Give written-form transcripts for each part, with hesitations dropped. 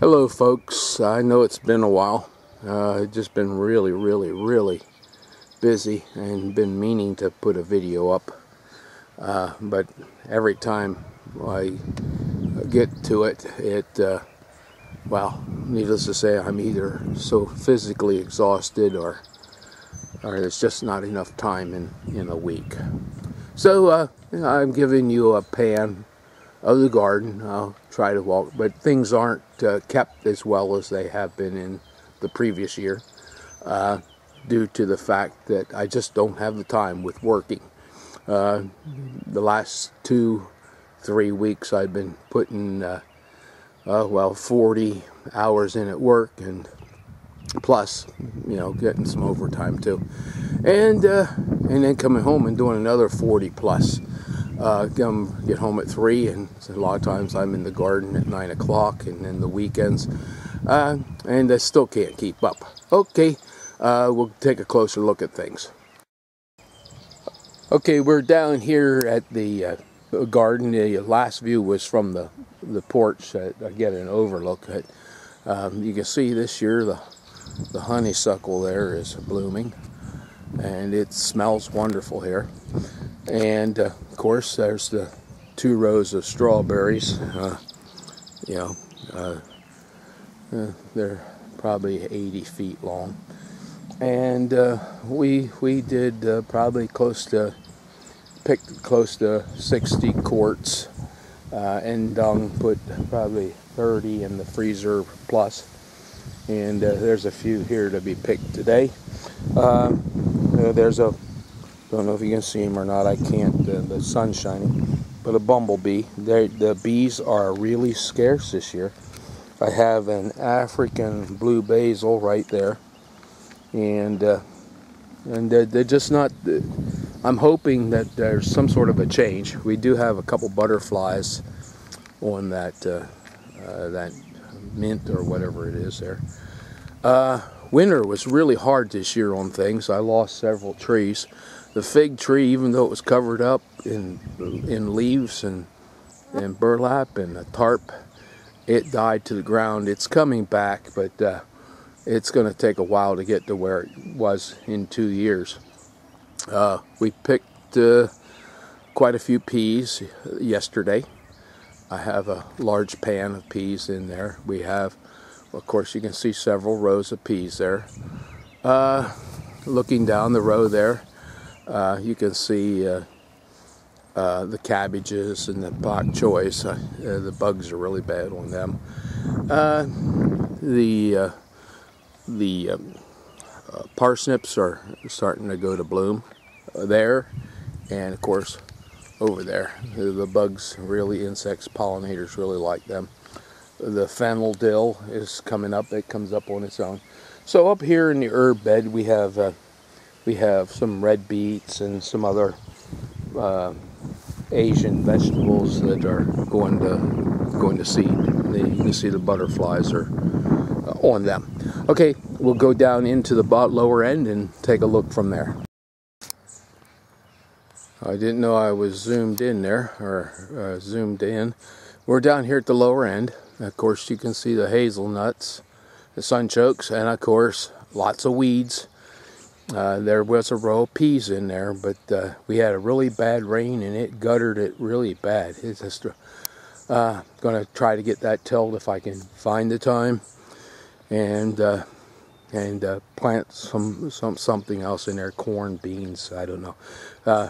Hello folks, I know it's been a while. Just been really busy and been meaning to put a video up, but every time I get to it, well, needless to say, I'm either so physically exhausted or there's just not enough time in a week. So I'm giving you a pan of the garden. I'll try to walk, but things aren't kept as well as they have been in the previous year, due to the fact that I just don't have the time with working. The last 2-3 weeks I've been putting 40 hours in at work, and plus, getting some overtime too, and then coming home and doing another 40 plus. Get home at 3, and a lot of times I'm in the garden at 9 o'clock, and then the weekends, and I still can't keep up. Okay, we'll take a closer look at things. Okay, we're down here at the garden. The last view was from the porch. I get an overlook at. You can see this year the honeysuckle there is blooming, and it smells wonderful here. And of course, there's the 2 rows of strawberries. They're probably 80 feet long, and we did probably picked close to 60 quarts, and put probably 30 in the freezer plus. And there's a few here to be picked today. There's don't know if you can see them or not. I can't. The sun's shining. But a bumblebee. The bees are really scarce this year. I have an African blue basil right there, and they're just not. I'm hoping that there's some sort of a change. We do have a couple butterflies on that mint or whatever it is there. Winter was really hard this year on things. I lost several trees. The fig tree, even though it was covered up in leaves and burlap and a tarp, it died to the ground. It's coming back, but it's going to take a while to get to where it was in 2 years. We picked quite a few peas yesterday. I have a large pan of peas in there. We have, of course, you can see several rows of peas there. Looking down the row there, you can see the cabbages and the bok choys. The bugs are really bad on them. The parsnips are starting to go to bloom there, and of course over there the bugs, really, insects, pollinators really like them. The fennel dill is coming up. It comes up on its own. So up here in the herb bed we have some red beets and some other Asian vegetables that are going to seed. You can see the butterflies are on them. Okay, we'll go down into the lower end and take a look from there. I didn't know I was zoomed in there, or zoomed in. We're down here at the lower end. Of course, you can see the hazelnuts, the sunchokes, and of course lots of weeds. There was a row of peas in there, but we had a really bad rain and it guttered it really bad. It's just going to try to get that tilled if I can find the time, and plant something else in there, corn, beans, I don't know.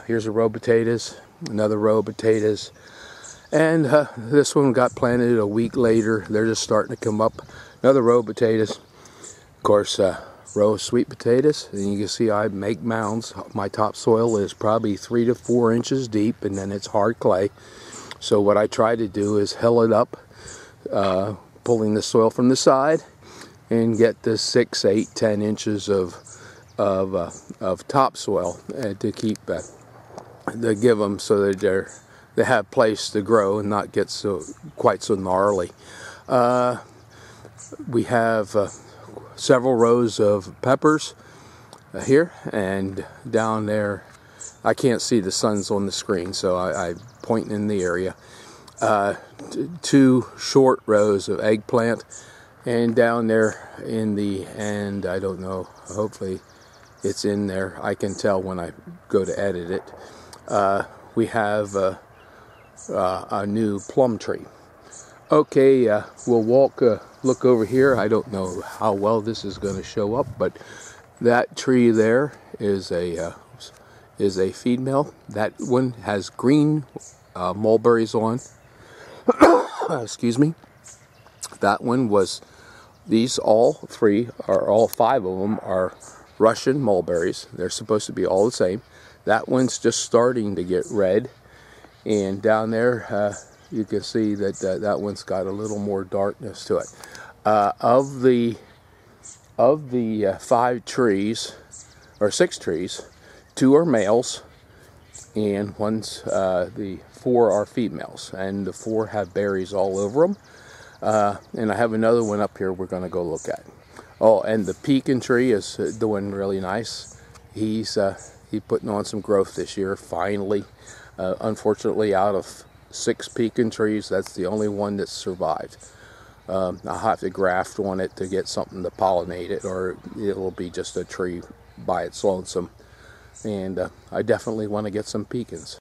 Here's a row of potatoes, another row of potatoes, and this one got planted a week later. They're just starting to come up. Another row of potatoes, of course. Row of sweet potatoes, and you can see I make mounds. My topsoil is probably 3 to 4 inches deep, and then it's hard clay. So what I try to do is hill it up, pulling the soil from the side, and get the 6, 8, 10 inches of topsoil to keep to give them so that they have place to grow and not get quite so gnarly. We have several rows of peppers here, and down there I can't see, the sun's on the screen, so I'm pointing in the area. 2 short rows of eggplant. And down there in the end, I don't know, hopefully it's in there. I can tell when I go to edit it. We have a new plum tree. Okay, we'll walk, look over here. I don't know how well this is going to show up, but that tree there is a female. That one has green mulberries on. Excuse me. That one was, these all five of them are Russian mulberries. They're supposed to be all the same. That one's just starting to get red, and down there you can see that that one's got a little more darkness to it. Of the 5 trees, or 6 trees, 2 are males, and the 4 are females, and the 4 have berries all over them. And I have another one up here we're going to go look at. Oh, and the pecan tree is doing really nice. He's putting on some growth this year, finally. Unfortunately, out of 6 pecan trees, that's the only one that's survived. I'll have to graft on it to get something to pollinate it, or it'll be just a tree by its lonesome. And I definitely want to get some pecans.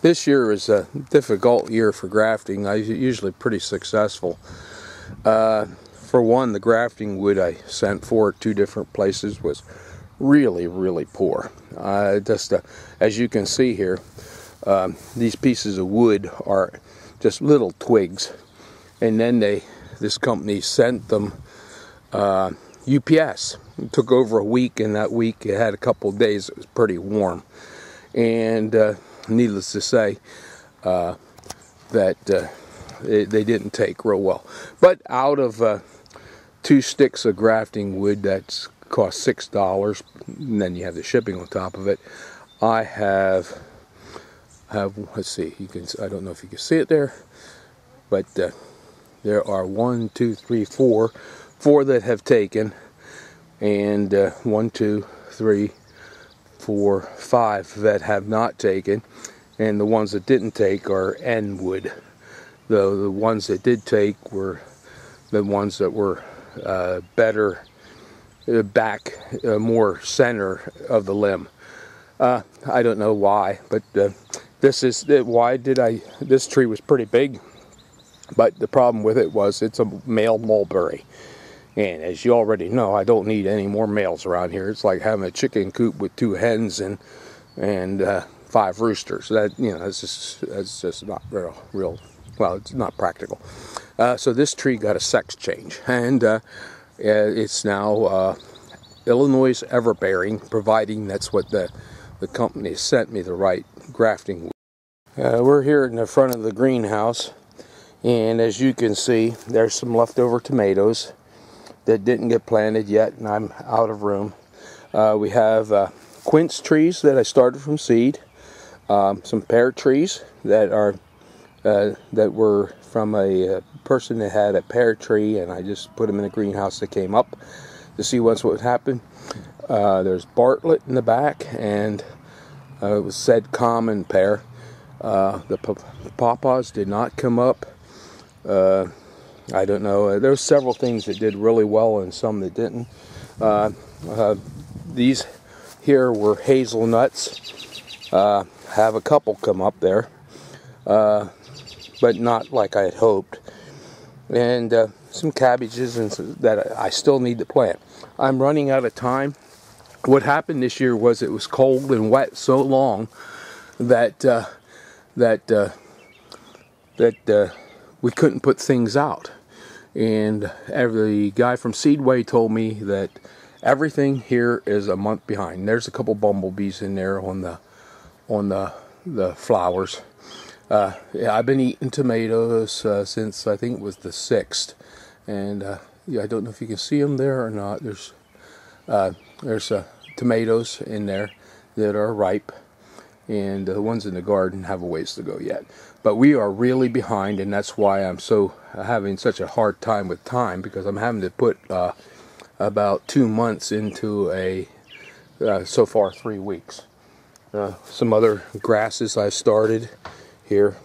This year is a difficult year for grafting. I'm usually pretty successful. For one, the grafting wood I sent for 2 different places was really, really poor. As you can see here, these pieces of wood are just little twigs, and then this company sent them UPS. It took over a week, and that week it had a couple of days it was pretty warm, and needless to say that they didn't take real well. But out of 2 sticks of grafting wood that's cost $6, and then you have the shipping on top of it, I have let's see, I don't know if you can see it there, but there are 1, 2, 3, 4 that have taken, and 1, 2, 3, 4, 5 that have not taken, and the ones that didn't take are N wood. The ones that did take were the ones that were better back, more center of the limb. I don't know why, but this tree was pretty big, but the problem with it was it's a male mulberry. And as you already know, I don't need any more males around here. It's like having a chicken coop with 2 hens and 5 roosters. That, you know, that's just not real. Well, it's not practical. So this tree got a sex change, and it's now Illinois everbearing, providing that's what the company sent me the right grafting. We're here in the front of the greenhouse, and as you can see, there's some leftover tomatoes that didn't get planted yet, and I'm out of room. We have quince trees that I started from seed, some pear trees that were from a person that had a pear tree, and I just put them in a greenhouse that came up to see what would happen. There's Bartlett in the back, and it was said common pear. The pawpaws did not come up. I don't know. There's several things that did really well and some that didn't. These here were hazelnuts. Have a couple come up there, but not like I had hoped. And some cabbages that I still need to plant. I'm running out of time. What happened this year was it was cold and wet so long that we couldn't put things out. And the guy from Seedway told me that everything here is a month behind. There's a couple bumblebees in there on the flowers. Yeah, I've been eating tomatoes since I think it was the 6th, and yeah, I don't know if you can see them there or not. There's tomatoes in there that are ripe, and the ones in the garden have a ways to go yet. But we are really behind, and that's why I'm having such a hard time with time, because I'm having to put about 2 months into so far 3 weeks. Some other grasses I started here.